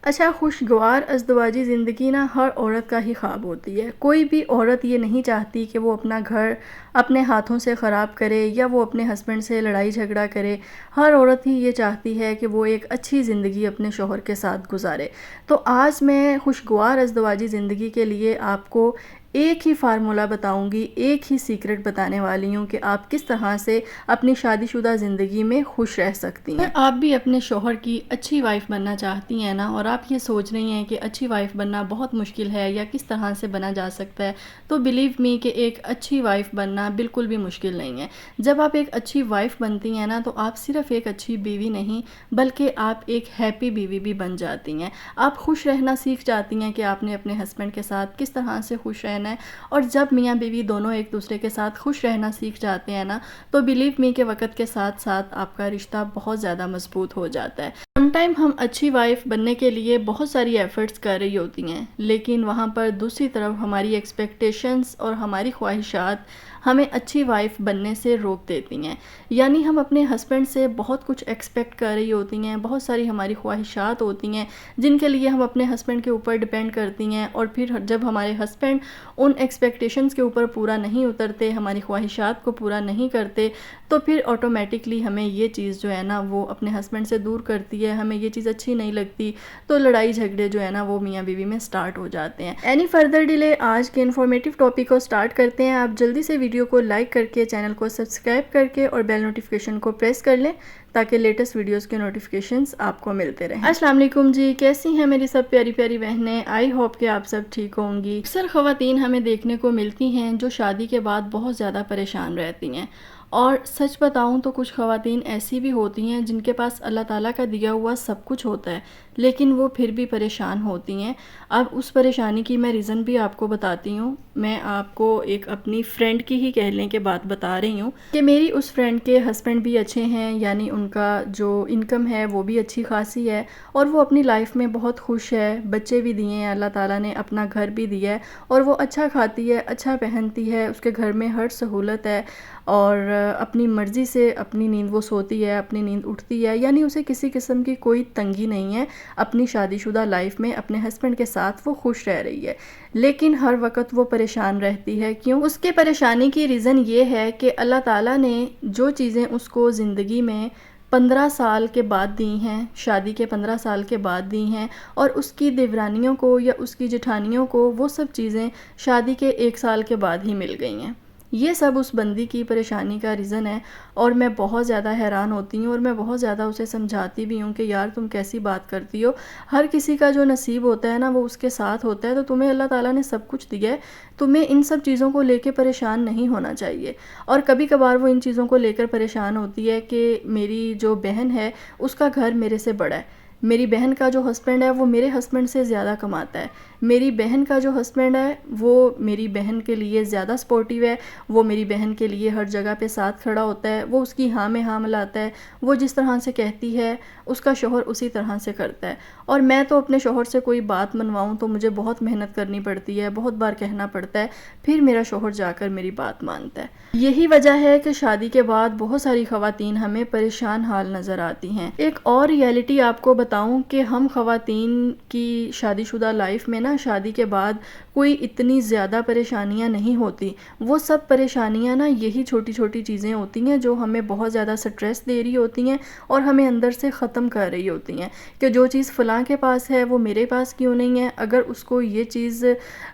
اچھا، خوشگوار ازدواجی زندگی نا ہر عورت کا ہی خواب ہوتی ہے. کوئی بھی عورت یہ نہیں چاہتی کہ وہ اپنا گھر اپنے ہاتھوں سے خراب کرے یا وہ اپنے ہسبینڈ سے لڑائی جھگڑا کرے. ہر عورت ہی یہ چاہتی ہے کہ وہ ایک اچھی زندگی اپنے شوہر کے ساتھ گزارے. تو آج میں خوشگوار ازدواجی زندگی کے لیے آپ کو ایک ہی فارمولہ بتاؤں گی، ایک ہی سیکرٹ بتانے والی ہوں کہ آپ کس طرح سے اپنی شادی شدہ زندگی میں خوش رہ سکتی ہیں. آپ بھی اپنے شوہر کی اچھی وائف بننا چاہتی ہیں نا، اور آپ یہ سوچ رہی ہیں کہ اچھی وائف بننا بہت مشکل ہے یا کس طرح سے بنا جا سکتا ہے، تو بلیو می کہ ایک اچھی وائف بننا بالکل بھی مشکل نہیں ہے. جب آپ ایک اچھی وائف بنتی ہیں نا تو آپ صرف ایک اچھی بیوی نہیں بلکہ آپ ایک ہیپی بیوی بھی بن جاتی ہیں. آپ خوش رہنا سیکھ جاتی ہیں کہ آپ نے اپنے ہسبینڈ کے ساتھ کس طرح سے خوش رہنا ہے. اور جب میاں بیوی دونوں ایک دوسرے کے ساتھ خوش رہنا سیکھ جاتے ہیں نا تو بلیو می کہ وقت کے ساتھ ساتھ آپ کا رشتہ بہت زیادہ مضبوط ہو جاتا ہے. سم ٹائم ہم اچھی وائف بننے کے لیے بہت ساری ایفرٹس کر رہی ہوتی ہیں، لیکن وہاں پر دوسری طرف ہماری ایکسپیکٹیشنز اور ہماری خواہشات ہمیں اچھی وائف بننے سے روک دیتی ہیں. یعنی ہم اپنے ہسبینڈ سے بہت کچھ ایکسپیکٹ کر رہی ہوتی ہیں، بہت ساری ہماری خواہشات ہوتی ہیں جن کے لیے ہم اپنے ہسبینڈ کے اوپر ڈیپینڈ کرتی ہیں، اور پھر جب ہمارے ہسبینڈ ان ایکسپیکٹیشنز کے اوپر پورا نہیں اترتے، ہماری خواہشات کو پورا نہیں کرتے، تو پھر آٹومیٹکلی ہمیں یہ چیز جو ہے نا وہ اپنے ہسبینڈ سے دور کرتی ہے، ہمیں یہ چیز اچھی نہیں لگتی، تو لڑائی جھگڑے جو ہے نا وہ میاں بیوی میں سٹارٹ ہو جاتے ہیں. اینی فردر ڈیلے، آج کے انفارمیٹو ٹاپک کو سٹارٹ کرتے ہیں. آپ جلدی سے ویڈیو کو لائک کر کے، چینل کو سبسکرائب کر کے اور بیل نوٹیفیکیشن کو پریس کر لیں تاکہ لیٹسٹ ویڈیوز کے نوٹیفیکیشنز آپ کو ملتے رہیں. السلام علیکم جی، کیسی ہیں میری سب پیاری پیاری بہنیں؟ آئی ہوپ کہ آپ سب ٹھیک ہوں گی. اکثر خواتین ہمیں دیکھنے کو ملتی ہیں جو شادی کے بعد بہت زیادہ پریشان رہتی ہیں، اور سچ بتاؤں تو کچھ خواتین ایسی بھی ہوتی ہیں جن کے پاس اللہ تعالیٰ کا دیا ہوا سب کچھ ہوتا ہے لیکن وہ پھر بھی پریشان ہوتی ہیں. اب اس پریشانی کی میں ریزن بھی آپ کو بتاتی ہوں. میں آپ کو ایک اپنی فرینڈ کی ہی کہہ لیں کہ بات بتا رہی ہوں کہ میری اس فرینڈ کے ہسبینڈ بھی اچھے ہیں، یعنی ان کا جو انکم ہے وہ بھی اچھی خاصی ہے، اور وہ اپنی لائف میں بہت خوش ہے. بچے بھی دیے ہیں اللہ تعالیٰ نے، اپنا گھر بھی دیا ہے، اور وہ اچھا کھاتی ہے، اچھا پہنتی ہے، اس کے گھر میں ہر سہولت ہے، اور اپنی مرضی سے اپنی نیند وہ سوتی ہے، اپنی نیند اٹھتی ہے، یعنی اسے کسی قسم کی کوئی تنگی نہیں ہے. اپنی شادی شدہ لائف میں اپنے ہسبینڈ کے ساتھ وہ خوش رہ رہی ہے، لیکن ہر وقت وہ پریشان رہتی ہے. کیوں؟ اس کے پریشانی کی ریزن یہ ہے کہ اللہ تعالیٰ نے جو چیزیں اس کو زندگی میں 15 سال کے بعد دی ہیں، شادی کے 15 سال کے بعد دی ہیں، اور اس کی دیورانیوں کو یا اس کی جٹھانیوں کو وہ سب چیزیں شادی کے 1 سال کے بعد ہی مل گئی ہیں. یہ سب اس بندی کی پریشانی کا ریزن ہے، اور میں بہت زیادہ حیران ہوتی ہوں، اور میں بہت زیادہ اسے سمجھاتی بھی ہوں کہ یار تم کیسی بات کرتی ہو. ہر کسی کا جو نصیب ہوتا ہے نا وہ اس کے ساتھ ہوتا ہے. تو تمہیں اللہ تعالیٰ نے سب کچھ دیا ہے، تمہیں ان سب چیزوں کو لے کے پریشان نہیں ہونا چاہیے. اور کبھی کبھار وہ ان چیزوں کو لے کر پریشان ہوتی ہے کہ میری جو بہن ہے اس کا گھر میرے سے بڑا ہے، میری بہن کا جو ہسبینڈ ہے وہ میرے ہسبینڈ سے زیادہ کماتا ہے، میری بہن کا جو ہسبینڈ ہے وہ میری بہن کے لیے زیادہ سپورٹیو ہے، وہ میری بہن کے لیے ہر جگہ پہ ساتھ کھڑا ہوتا ہے، وہ اس کی ہاں میں ہاں ملاتا ہے، وہ جس طرح سے کہتی ہے اس کا شوہر اسی طرح سے کرتا ہے. اور میں تو اپنے شوہر سے کوئی بات منواؤں تو مجھے بہت محنت کرنی پڑتی ہے، بہت بار کہنا پڑتا ہے، پھر میرا شوہر جا کر میری بات مانتا ہے. یہی وجہ ہے کہ شادی کے بعد بہت ساری خواتین ہمیں پریشان حال نظر آتی ہیں. ایک اور ریئلٹی آپ کو بتاؤں کہ ہم خواتین کی شادی شدہ لائف میں نا شادی کے بعد کوئی اتنی زیادہ پریشانیاں نہیں ہوتی. وہ سب پریشانیاں نا یہی چھوٹی چھوٹی چیزیں ہوتی ہیں جو ہمیں بہت زیادہ سٹریس دے رہی ہوتی ہیں اور ہمیں اندر سے ختم کر رہی ہوتی ہیں کہ جو چیز فلاں کے پاس ہے وہ میرے پاس کیوں نہیں ہے. اگر اس کو یہ چیز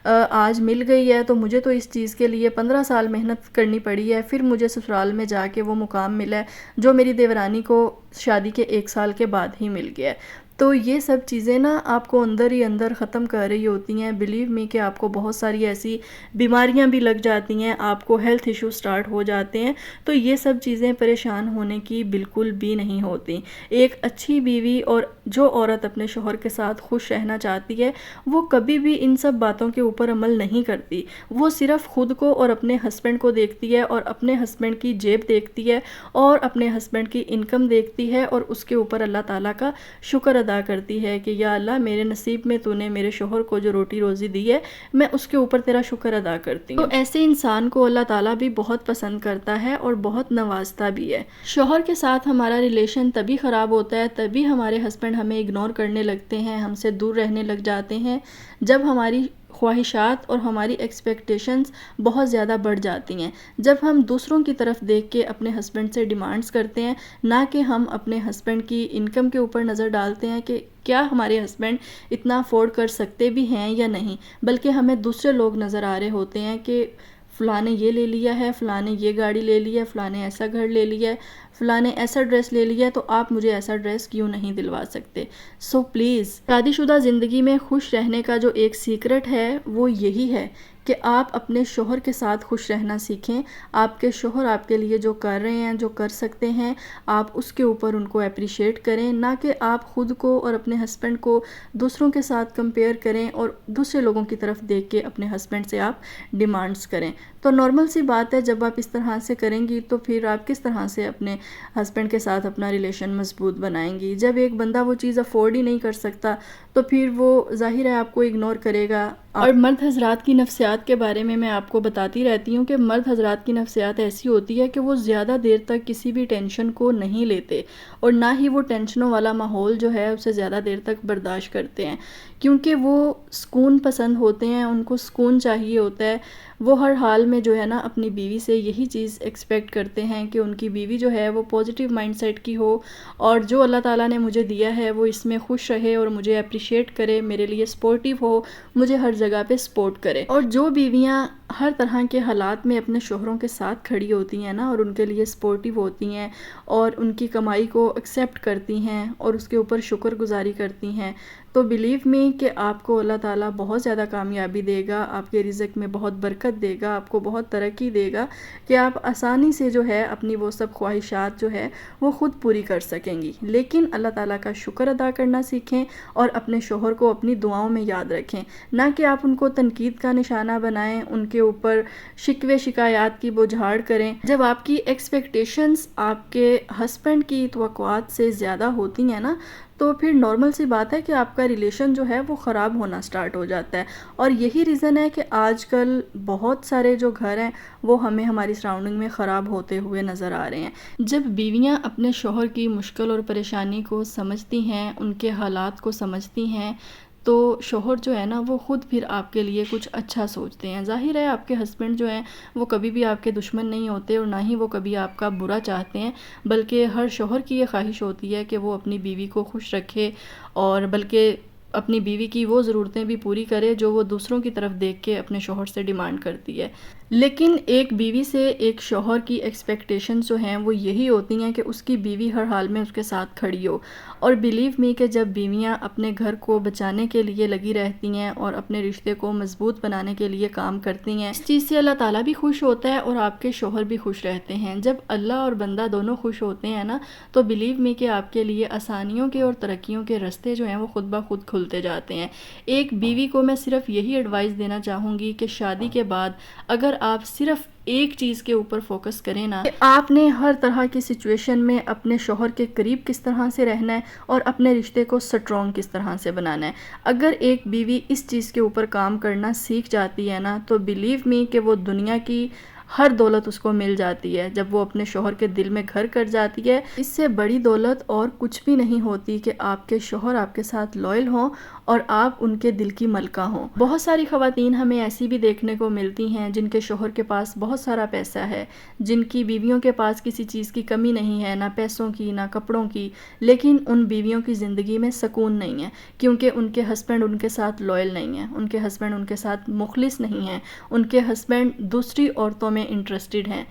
آج مل گئی ہے تو مجھے تو اس چیز کے لیے 15 سال محنت کرنی پڑی ہے، پھر مجھے سسرال میں جا کے وہ مقام ملا ہے جو میری دیورانی کو شادی کے 1 سال کے بعد ہی مل گیا ہے. تو یہ سب چیزیں نا آپ کو اندر ہی اندر ختم کر رہی ہوتی ہیں. بلیو می کہ آپ کو بہت ساری ایسی بیماریاں بھی لگ جاتی ہیں، آپ کو ہیلتھ ایشو سٹارٹ ہو جاتے ہیں. تو یہ سب چیزیں پریشان ہونے کی بالکل بھی نہیں ہوتی. ایک اچھی بیوی اور جو عورت اپنے شوہر کے ساتھ خوش رہنا چاہتی ہے وہ کبھی بھی ان سب باتوں کے اوپر عمل نہیں کرتی. وہ صرف خود کو اور اپنے ہسبینڈ کو دیکھتی ہے، اور اپنے ہسبینڈ کی جیب دیکھتی ہے، اور اپنے ہسبینڈ کی انکم دیکھتی ہے، اور اس کے اوپر اللہ تعالیٰ کا شکر ادا کرتی ہے کہ یا اللہ میرے نصیب میں تو نے میرے شوہر کو جو روٹی روزی دی ہے میں اس کے اوپر تیرا شکر ادا کرتی ہوں. تو ایسے انسان کو اللہ تعالیٰ بھی بہت پسند کرتا ہے اور بہت نوازتا بھی ہے. شوہر کے ساتھ ہمارا ریلیشن تبھی خراب ہوتا ہے، تبھی ہمارے ہسبینڈ ہمیں اگنور کرنے لگتے ہیں، ہم سے دور رہنے لگ جاتے ہیں، جب ہماری خواہشات اور ہماری ایکسپیکٹیشنز بہت زیادہ بڑھ جاتی ہیں، جب ہم دوسروں کی طرف دیکھ کے اپنے ہسبینڈ سے ڈیمانڈز کرتے ہیں، نہ کہ ہم اپنے ہسبینڈ کی انکم کے اوپر نظر ڈالتے ہیں کہ کیا ہمارے ہسبینڈ اتنا افورڈ کر سکتے بھی ہیں یا نہیں، بلکہ ہمیں دوسرے لوگ نظر آ رہے ہوتے ہیں کہ فلاں نے یہ لے لیا ہے، فلاں نے یہ گاڑی لے لی ہے، فلاں نے ایسا گھر لے لیا ہے، فلاں نے ایسا ڈریس لے لیا ہے، تو آپ مجھے ایسا ڈریس کیوں نہیں دلوا سکتے؟ سو پلیز، شادی شدہ زندگی میں خوش رہنے کا جو ایک سیکرٹ ہے وہ یہی ہے کہ آپ اپنے شوہر کے ساتھ خوش رہنا سیکھیں۔ آپ کے شوہر آپ کے لیے جو کر رہے ہیں، جو کر سکتے ہیں، آپ اس کے اوپر ان کو اپریشیٹ کریں، نہ کہ آپ خود کو اور اپنے ہسبینڈ کو دوسروں کے ساتھ کمپیئر کریں اور دوسرے لوگوں کی طرف دیکھ کے اپنے ہسبینڈ سے آپ ڈیمانڈز کریں۔ تو نارمل سی بات ہے، جب آپ اس طرح سے کریں گی تو پھر آپ کس طرح سے اپنے ہسبینڈ کے ساتھ اپنا ریلیشن مضبوط بنائیں گی؟ جب ایک بندہ وہ چیز افورڈ ہی نہیں کر سکتا تو پھر وہ ظاہر ہے آپ کو اگنور کرے گا۔ اور مرد حضرات کی نفسیات کے بارے میں آپ کو بتاتی رہتی ہوں کہ مرد حضرات کی نفسیات ایسی ہوتی ہے کہ وہ زیادہ دیر تک کسی بھی ٹینشن کو نہیں لیتے، اور نہ ہی وہ ٹینشنوں والا ماحول جو ہے اسے زیادہ دیر تک برداشت کرتے ہیں، کیونکہ وہ سکون پسند ہوتے ہیں، ان کو سکون چاہیے ہوتا ہے۔ وہ ہر حال میں جو ہے نا اپنی بیوی سے یہی چیز ایکسپیکٹ کرتے ہیں کہ ان کی بیوی جو ہے وہ پازیٹیو مائنڈ سیٹ کی ہو، اور جو اللہ تعالیٰ نے مجھے دیا ہے وہ اس میں خوش رہے اور مجھے اپریشیٹ کرے، میرے لیے سپورٹیو ہو، مجھے ہر جگہ پہ سپورٹ کرے۔ اور جو بیویاں ہر طرح کے حالات میں اپنے شوہروں کے ساتھ کھڑی ہوتی ہیں نا، اور ان کے لیے سپورٹیو ہوتی ہیں، اور ان کی کمائی کو ایکسیپٹ کرتی ہیں اور اس کے اوپر شکر گزاری کرتی ہیں، تو بلیو می کہ آپ کو اللہ تعالیٰ بہت زیادہ کامیابی دے گا، آپ کے رزق میں بہت برکت دے گا، آپ کو بہت ترقی دے گا کہ آپ آسانی سے جو ہے اپنی وہ سب خواہشات جو ہے وہ خود پوری کر سکیں گی۔ لیکن اللہ تعالیٰ کا شکر ادا کرنا سیکھیں اور اپنے شوہر کو اپنی دعاؤں میں یاد رکھیں، نہ کہ آپ ان کو تنقید کا نشانہ بنائیں، ان کے اوپر شکوے شکایات کی بوجھاڑ کریں۔ جب آپ کی ایکسپیکٹیشنز آپ کے ہسبینڈ کی توقعات سے زیادہ ہوتی ہیں نا، تو پھر نارمل سی بات ہے کہ آپ کا ریلیشن جو ہے وہ خراب ہونا سٹارٹ ہو جاتا ہے۔ اور یہی ریزن ہے کہ آج کل بہت سارے جو گھر ہیں وہ ہمیں ہماری سراؤنڈنگ میں خراب ہوتے ہوئے نظر آ رہے ہیں۔ جب بیویاں اپنے شوہر کی مشکل اور پریشانی کو سمجھتی ہیں، ان کے حالات کو سمجھتی ہیں، تو شوہر جو ہے نا وہ خود پھر آپ کے لیے کچھ اچھا سوچتے ہیں۔ ظاہر ہے آپ کے ہسبینڈ جو ہیں وہ کبھی بھی آپ کے دشمن نہیں ہوتے، اور نہ ہی وہ کبھی آپ کا برا چاہتے ہیں، بلکہ ہر شوہر کی یہ خواہش ہوتی ہے کہ وہ اپنی بیوی کو خوش رکھے، اور بلکہ اپنی بیوی کی وہ ضرورتیں بھی پوری کرے جو وہ دوسروں کی طرف دیکھ کے اپنے شوہر سے ڈیمانڈ کرتی ہے۔ لیکن ایک بیوی سے ایک شوہر کی ایکسپیکٹیشنز جو ہیں وہ یہی ہوتی ہیں کہ اس کی بیوی ہر حال میں اس کے ساتھ کھڑی ہو۔ اور بلیو می کہ جب بیویاں اپنے گھر کو بچانے کے لیے لگی رہتی ہیں اور اپنے رشتے کو مضبوط بنانے کے لیے کام کرتی ہیں، اس چیز سے اللہ تعالیٰ بھی خوش ہوتا ہے اور آپ کے شوہر بھی خوش رہتے ہیں۔ جب اللہ اور بندہ دونوں خوش ہوتے ہیں نا، تو بلیو می کہ آپ کے لیے آسانیوں کے اور ترقیوں کے راستے جو ہیں وہ خود بخود کھلتے جاتے ہیں۔ ایک بیوی کو میں صرف یہی ایڈوائس دینا چاہوں گی کہ شادی کے بعد اگر آپ صرف ایک چیز کے اوپر فوکس کریں نا، کہ آپ نے ہر طرح کی سچویشن میں اپنے شوہر کے قریب کس طرح سے رہنا ہے اور اپنے رشتے کو سٹرونگ کس طرح سے بنانا ہے۔ اگر ایک بیوی اس چیز کے اوپر کام کرنا سیکھ جاتی ہے نا، تو بلیو می کہ وہ دنیا کی ہر دولت اس کو مل جاتی ہے۔ جب وہ اپنے شوہر کے دل میں گھر کر جاتی ہے، اس سے بڑی دولت اور کچھ بھی نہیں ہوتی کہ آپ کے شوہر آپ کے ساتھ لائل ہوں اور آپ ان کے دل کی ملکہ ہوں۔ بہت ساری خواتین ہمیں ایسی بھی دیکھنے کو ملتی ہیں جن کے شوہر کے پاس بہت سارا پیسہ ہے، جن کی بیویوں کے پاس کسی چیز کی کمی نہیں ہے، نہ پیسوں کی نہ کپڑوں کی، لیکن ان بیویوں کی زندگی میں سکون نہیں ہے، کیونکہ ان کے ہسبینڈ ان کے ساتھ لائل نہیں ہیں، ان کے ہسبینڈ ان کے ساتھ مخلص نہیں ہیں، ان کے ہسبینڈ دوسری عورتوں میں انٹرسٹڈ ہیں۔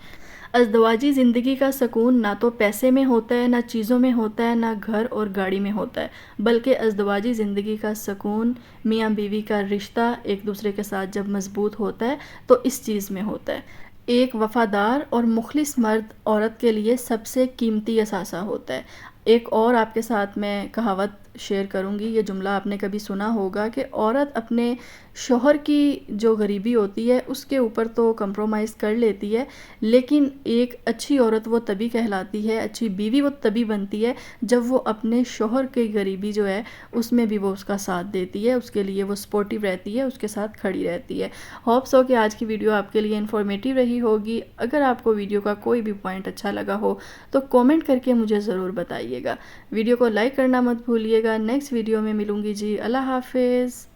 ازدواجی زندگی کا سکون نہ تو پیسے میں ہوتا ہے، نہ چیزوں میں ہوتا ہے، نہ گھر اور گاڑی میں ہوتا ہے، بلکہ ازدواجی زندگی کا سکون میاں بیوی کا رشتہ ایک دوسرے کے ساتھ جب مضبوط ہوتا ہے تو اس چیز میں ہوتا ہے۔ ایک وفادار اور مخلص مرد عورت کے لیے سب سے قیمتی اثاثہ ہوتا ہے۔ ایک اور آپ کے ساتھ میں کہاوت شیئر کروں گی، یہ جملہ آپ نے کبھی سنا ہوگا کہ عورت اپنے شوہر کی جو غریبی ہوتی ہے اس کے اوپر تو کمپرومائز کر لیتی ہے، لیکن ایک اچھی عورت وہ تبھی کہلاتی ہے، اچھی بیوی وہ تبھی بنتی ہے جب وہ اپنے شوہر کی غریبی جو ہے اس میں بھی وہ اس کا ساتھ دیتی ہے، اس کے لیے وہ سپورٹیو رہتی ہے، اس کے ساتھ کھڑی رہتی ہے۔ ہوپ سو کہ آج کی ویڈیو آپ کے لیے انفارمیٹیو رہی ہوگی۔ اگر آپ کو ویڈیو کا کوئی بھی پوائنٹ اچھا لگا ہو تو کومنٹ کر کے مجھے ضرور بتائیے گا۔ ویڈیو کو لائک کرنا مت بھولیے گا۔ نیکسٹ ویڈیو میں ملوں گی جی. اللہ حافظ.